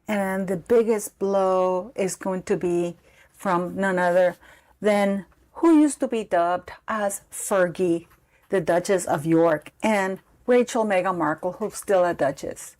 And the biggest blow is going to be from none other than who used to be dubbed as Fergie, the Duchess of York, and Rachel Meghan Markle, who's still a Duchess.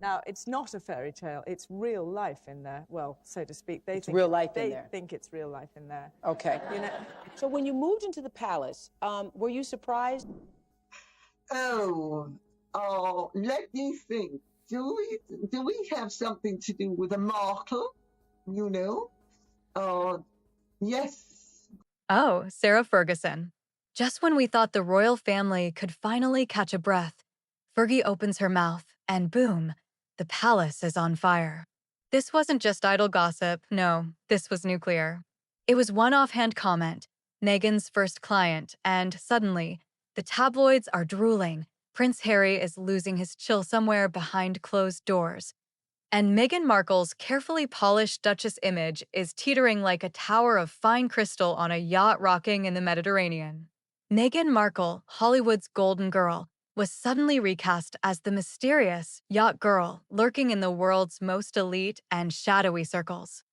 Now, it's not a fairy tale. It's real life in there. Well, so to speak. It's real life in there. They think it's real life in there. Okay. You know? So when you moved into the palace, were you surprised? Let me think. Do we have something to do with a Markle? You know? Yes. Oh, Sarah Ferguson. Just when we thought the royal family could finally catch a breath, Fergie opens her mouth, and boom, the palace is on fire. This wasn't just idle gossip, no, this was nuclear. It was one offhand comment, Meghan's first client, and suddenly, the tabloids are drooling. Prince Harry is losing his chill somewhere behind closed doors. And Meghan Markle's carefully polished Duchess image is teetering like a tower of fine crystal on a yacht rocking in the Mediterranean. Meghan Markle, Hollywood's golden girl, was suddenly recast as the mysterious yacht girl lurking in the world's most elite and shadowy circles.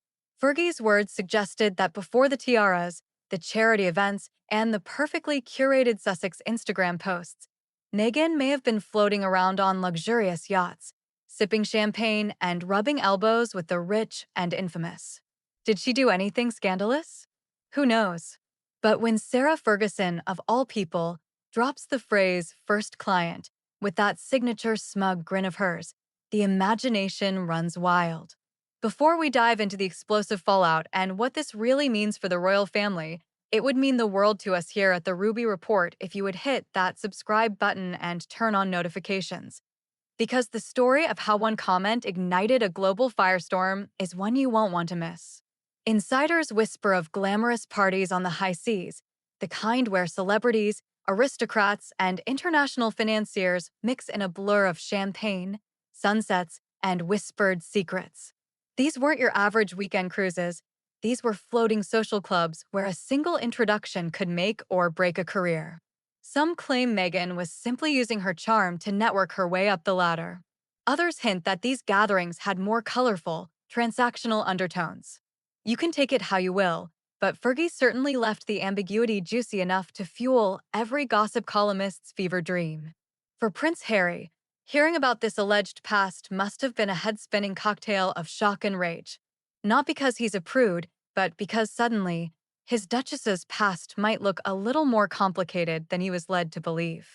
Fergie's words suggested that before the tiaras, the charity events, and the perfectly curated Sussex Instagram posts, Meghan may have been floating around on luxurious yachts, sipping champagne and rubbing elbows with the rich and infamous. Did she do anything scandalous? Who knows? But when Sarah Ferguson, of all people, drops the phrase first client with that signature smug grin of hers, the imagination runs wild. Before we dive into the explosive fallout and what this really means for the royal family, it would mean the world to us here at the Ruby Report if you would hit that subscribe button and turn on notifications. Because the story of how one comment ignited a global firestorm is one you won't want to miss. Insiders whisper of glamorous parties on the high seas, the kind where celebrities, aristocrats, and international financiers mix in a blur of champagne, sunsets, and whispered secrets. These weren't your average weekend cruises. These were floating social clubs where a single introduction could make or break a career. Some claim Meghan was simply using her charm to network her way up the ladder. Others hint that these gatherings had more colorful, transactional undertones. You can take it how you will, but Fergie certainly left the ambiguity juicy enough to fuel every gossip columnist's fever dream. For Prince Harry, hearing about this alleged past must have been a head-spinning cocktail of shock and rage. Not because he's a prude, but because suddenly, his duchess's past might look a little more complicated than he was led to believe.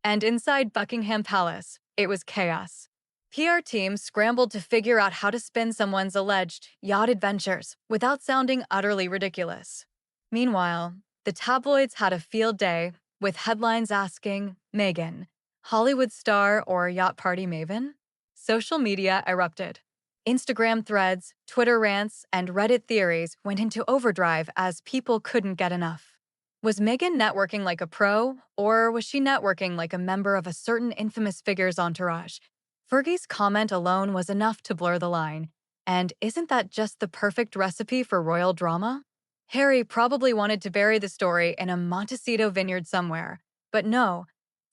And inside Buckingham Palace, it was chaos. PR teams scrambled to figure out how to spin someone's alleged yacht adventures without sounding utterly ridiculous. Meanwhile, the tabloids had a field day, with headlines asking, Meghan, Hollywood star or yacht party maven? Social media erupted. Instagram threads, Twitter rants, and Reddit theories went into overdrive as people couldn't get enough. Was Meghan networking like a pro, or was she networking like a member of a certain infamous figure's entourage? Fergie's comment alone was enough to blur the line, and isn't that just the perfect recipe for royal drama? Harry probably wanted to bury the story in a Montecito vineyard somewhere, but no,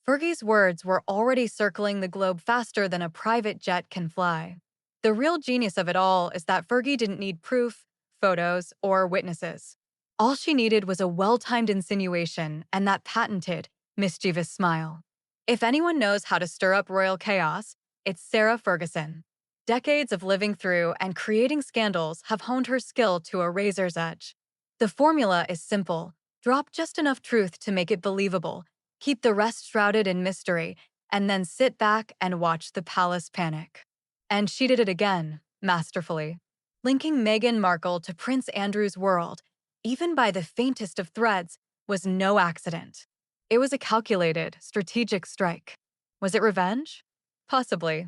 Fergie's words were already circling the globe faster than a private jet can fly. The real genius of it all is that Fergie didn't need proof, photos, or witnesses. All she needed was a well-timed insinuation and that patented, mischievous smile. If anyone knows how to stir up royal chaos, it's Sarah Ferguson. Decades of living through and creating scandals have honed her skill to a razor's edge. The formula is simple. Drop just enough truth to make it believable, keep the rest shrouded in mystery, and then sit back and watch the palace panic. And she did it again, masterfully. Linking Meghan Markle to Prince Andrew's world, even by the faintest of threads, was no accident. It was a calculated, strategic strike. Was it revenge? Possibly.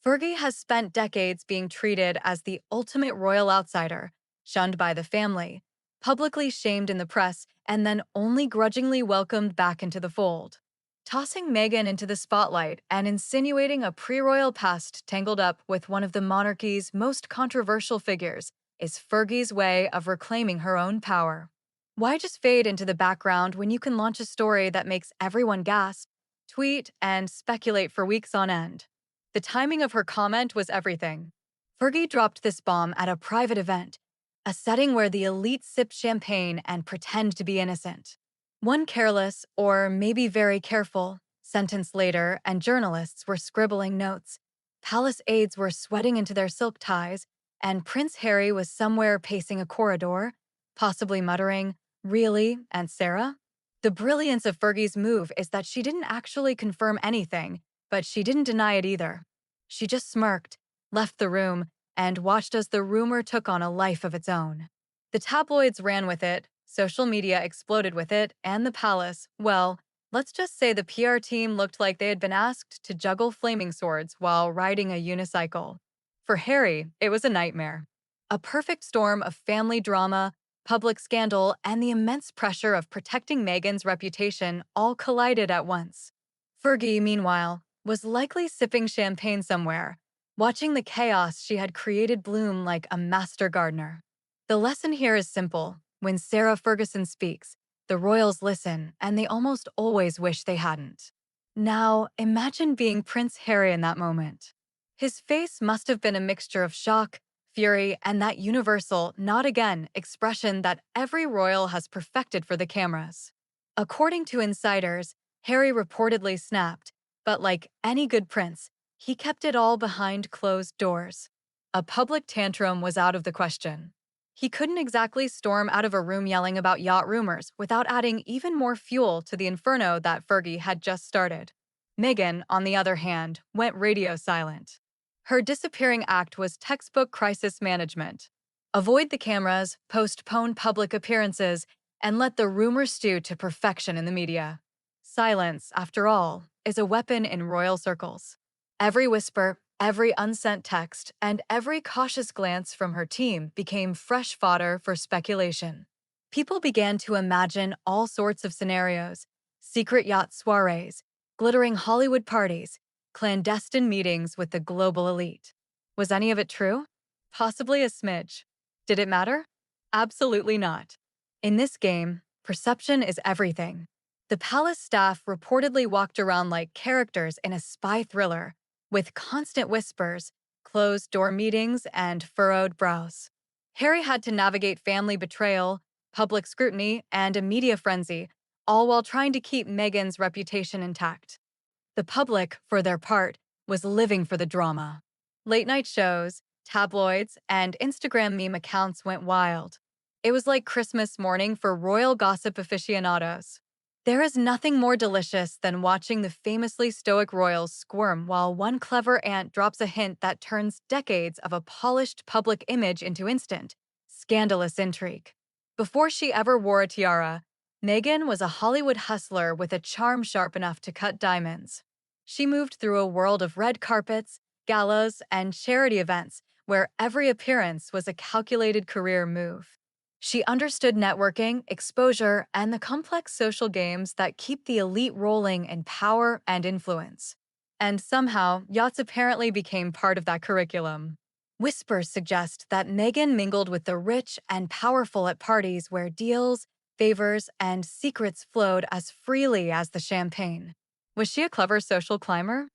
Fergie has spent decades being treated as the ultimate royal outsider, shunned by the family, publicly shamed in the press, and then only grudgingly welcomed back into the fold. Tossing Meghan into the spotlight and insinuating a pre-royal past tangled up with one of the monarchy's most controversial figures is Fergie's way of reclaiming her own power. Why just fade into the background when you can launch a story that makes everyone gasp, tweet, and speculate for weeks on end? The timing of her comment was everything. Fergie dropped this bomb at a private event, a setting where the elite sip champagne and pretend to be innocent. One careless, or maybe very careful, sentence later, and journalists were scribbling notes. Palace aides were sweating into their silk ties, and Prince Harry was somewhere pacing a corridor, possibly muttering, "Really, Aunt Sarah?" The brilliance of Fergie's move is that she didn't actually confirm anything, but she didn't deny it either. She just smirked, left the room, and watched as the rumor took on a life of its own. The tabloids ran with it, social media exploded with it, and the palace, well, let's just say the PR team looked like they had been asked to juggle flaming swords while riding a unicycle. For Harry, it was a nightmare. A perfect storm of family drama, public scandal, and the immense pressure of protecting Meghan's reputation all collided at once. Fergie, meanwhile, was likely sipping champagne somewhere, watching the chaos she had created bloom like a master gardener. The lesson here is simple. When Sarah Ferguson speaks, the royals listen, and they almost always wish they hadn't. Now, imagine being Prince Harry in that moment. His face must have been a mixture of shock, fury, and that universal "not again" expression that every royal has perfected for the cameras. According to insiders, Harry reportedly snapped, but like any good prince, he kept it all behind closed doors. A public tantrum was out of the question. He couldn't exactly storm out of a room yelling about yacht rumors without adding even more fuel to the inferno that Fergie had just started. Meghan, on the other hand, went radio silent. Her disappearing act was textbook crisis management. Avoid the cameras, postpone public appearances, and let the rumor stew to perfection in the media. Silence, after all, is a weapon in royal circles. Every whisper, every unsent text, and every cautious glance from her team became fresh fodder for speculation. People began to imagine all sorts of scenarios: secret yacht soirees, glittering Hollywood parties, clandestine meetings with the global elite. Was any of it true? Possibly a smidge. Did it matter? Absolutely not. In this game, perception is everything. The palace staff reportedly walked around like characters in a spy thriller, with constant whispers, closed-door meetings, and furrowed brows. Harry had to navigate family betrayal, public scrutiny, and a media frenzy, all while trying to keep Meghan's reputation intact. The public, for their part, was living for the drama. Late-night shows, tabloids, and Instagram meme accounts went wild. It was like Christmas morning for royal gossip aficionados. There is nothing more delicious than watching the famously stoic royals squirm while one clever aunt drops a hint that turns decades of a polished public image into instant, scandalous intrigue. Before she ever wore a tiara, Meghan was a Hollywood hustler with a charm sharp enough to cut diamonds. She moved through a world of red carpets, galas, and charity events where every appearance was a calculated career move. She understood networking, exposure, and the complex social games that keep the elite rolling in power and influence. And somehow, yachts apparently became part of that curriculum. Whispers suggest that Meghan mingled with the rich and powerful at parties where deals, favors, and secrets flowed as freely as the champagne. Was she a clever social climber?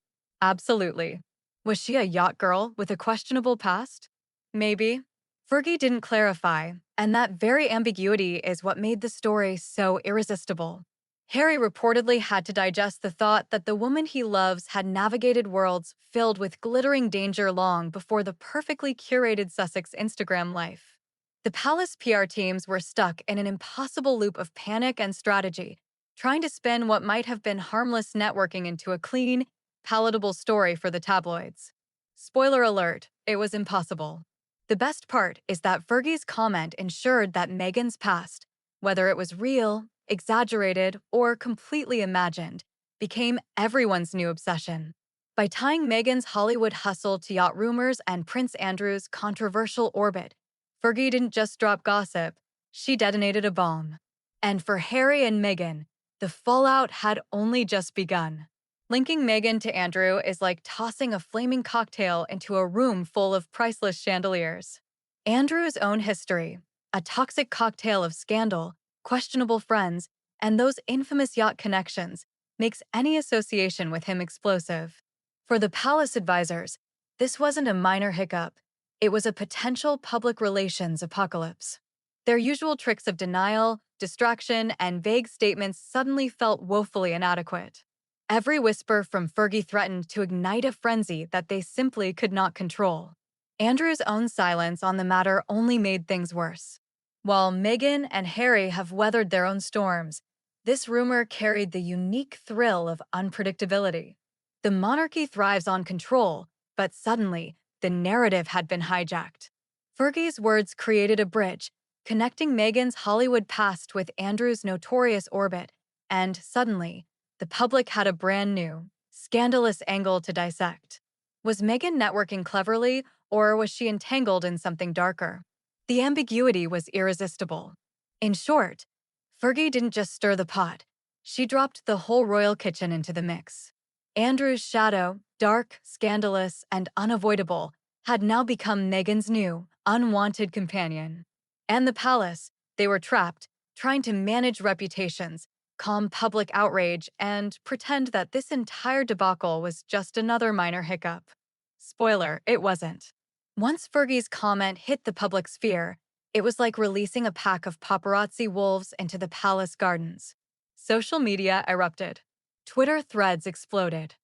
Absolutely. Was she a yacht girl with a questionable past? Maybe. Fergie didn't clarify, and that very ambiguity is what made the story so irresistible. Harry reportedly had to digest the thought that the woman he loves had navigated worlds filled with glittering danger long before the perfectly curated Sussex Instagram life. The palace PR teams were stuck in an impossible loop of panic and strategy, trying to spin what might have been harmless networking into a clean, palatable story for the tabloids. Spoiler alert, it was impossible. The best part is that Fergie's comment ensured that Meghan's past, whether it was real, exaggerated, or completely imagined, became everyone's new obsession. By tying Meghan's Hollywood hustle to yacht rumors and Prince Andrew's controversial orbit, Fergie didn't just drop gossip, she detonated a bomb. And for Harry and Meghan, the fallout had only just begun. Linking Meghan to Andrew is like tossing a flaming cocktail into a room full of priceless chandeliers. Andrew's own history, a toxic cocktail of scandal, questionable friends, and those infamous yacht connections, makes any association with him explosive. For the palace advisors, this wasn't a minor hiccup. It was a potential public relations apocalypse. Their usual tricks of denial, distraction, and vague statements suddenly felt woefully inadequate. Every whisper from Fergie threatened to ignite a frenzy that they simply could not control. Andrew's own silence on the matter only made things worse. While Meghan and Harry have weathered their own storms, this rumor carried the unique thrill of unpredictability. The monarchy thrives on control, but suddenly, the narrative had been hijacked. Fergie's words created a bridge, connecting Meghan's Hollywood past with Andrew's notorious orbit, and suddenly, the public had a brand new, scandalous angle to dissect. Was Meghan networking cleverly, or was she entangled in something darker? The ambiguity was irresistible. In short, Fergie didn't just stir the pot, she dropped the whole royal kitchen into the mix. Andrew's shadow, dark, scandalous, and unavoidable, had now become Meghan's new, unwanted companion. And the palace, they were trapped, trying to manage reputations, calm public outrage, and pretend that this entire debacle was just another minor hiccup. Spoiler, it wasn't. Once Fergie's comment hit the public sphere, it was like releasing a pack of paparazzi wolves into the palace gardens. Social media erupted. Twitter threads exploded.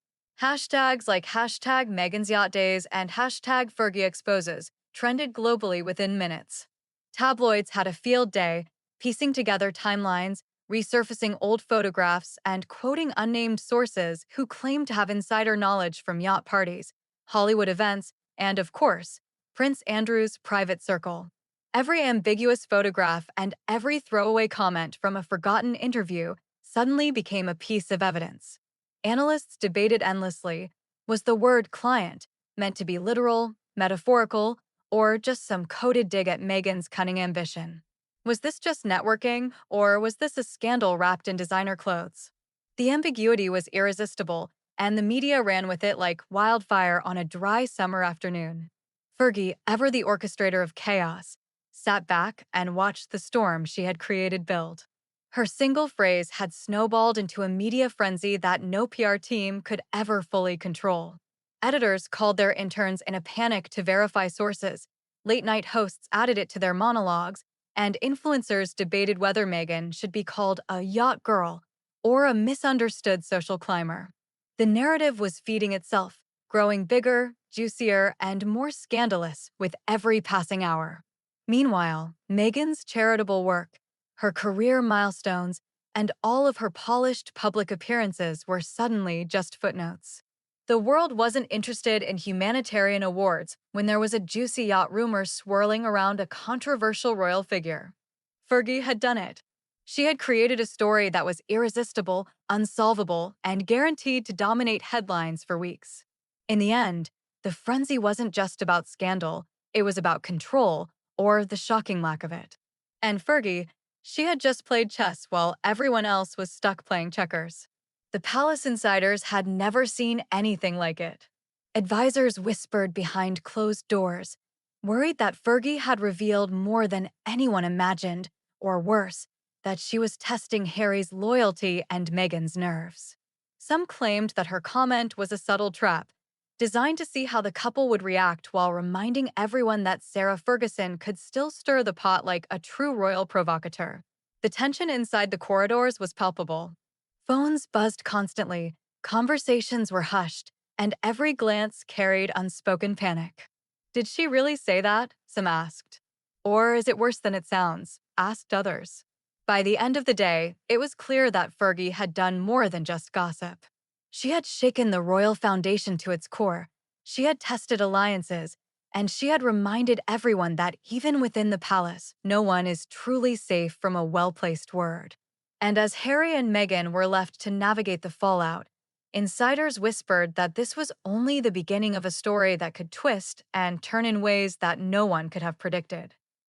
Hashtags like hashtag Meghan's Yacht Days and hashtag Fergie Exposes trended globally within minutes. Tabloids had a field day, piecing together timelines, resurfacing old photographs, and quoting unnamed sources who claimed to have insider knowledge from yacht parties, Hollywood events, and, of course, Prince Andrew's private circle. Every ambiguous photograph and every throwaway comment from a forgotten interview suddenly became a piece of evidence. Analysts debated endlessly. Was the word client meant to be literal, metaphorical, or just some coded dig at Meghan's cunning ambition? Was this just networking, or was this a scandal wrapped in designer clothes? The ambiguity was irresistible, and the media ran with it like wildfire on a dry summer afternoon. Fergie, ever the orchestrator of chaos, sat back and watched the storm she had created build. Her single phrase had snowballed into a media frenzy that no PR team could ever fully control. Editors called their interns in a panic to verify sources, late-night hosts added it to their monologues, and influencers debated whether Meghan should be called a yacht girl or a misunderstood social climber. The narrative was feeding itself, growing bigger, juicier, and more scandalous with every passing hour. Meanwhile, Meghan's charitable work, her career milestones, and all of her polished public appearances were suddenly just footnotes. The world wasn't interested in humanitarian awards when there was a juicy yacht rumor swirling around a controversial royal figure. Fergie had done it. She had created a story that was irresistible, unsolvable, and guaranteed to dominate headlines for weeks. In the end, the frenzy wasn't just about scandal, it was about control, or the shocking lack of it. And Fergie, she had just played chess while everyone else was stuck playing checkers. The palace insiders had never seen anything like it. Advisors whispered behind closed doors, worried that Fergie had revealed more than anyone imagined, or worse, that she was testing Harry's loyalty and Meghan's nerves. Some claimed that her comment was a subtle trap, designed to see how the couple would react while reminding everyone that Sarah Ferguson could still stir the pot like a true royal provocateur. The tension inside the corridors was palpable. Phones buzzed constantly, conversations were hushed, and every glance carried unspoken panic. Did she really say that? Some asked. Or is it worse than it sounds? Asked others. By the end of the day, it was clear that Fergie had done more than just gossip. She had shaken the royal foundation to its core, she had tested alliances, and she had reminded everyone that even within the palace, no one is truly safe from a well-placed word. And as Harry and Meghan were left to navigate the fallout, insiders whispered that this was only the beginning of a story that could twist and turn in ways that no one could have predicted.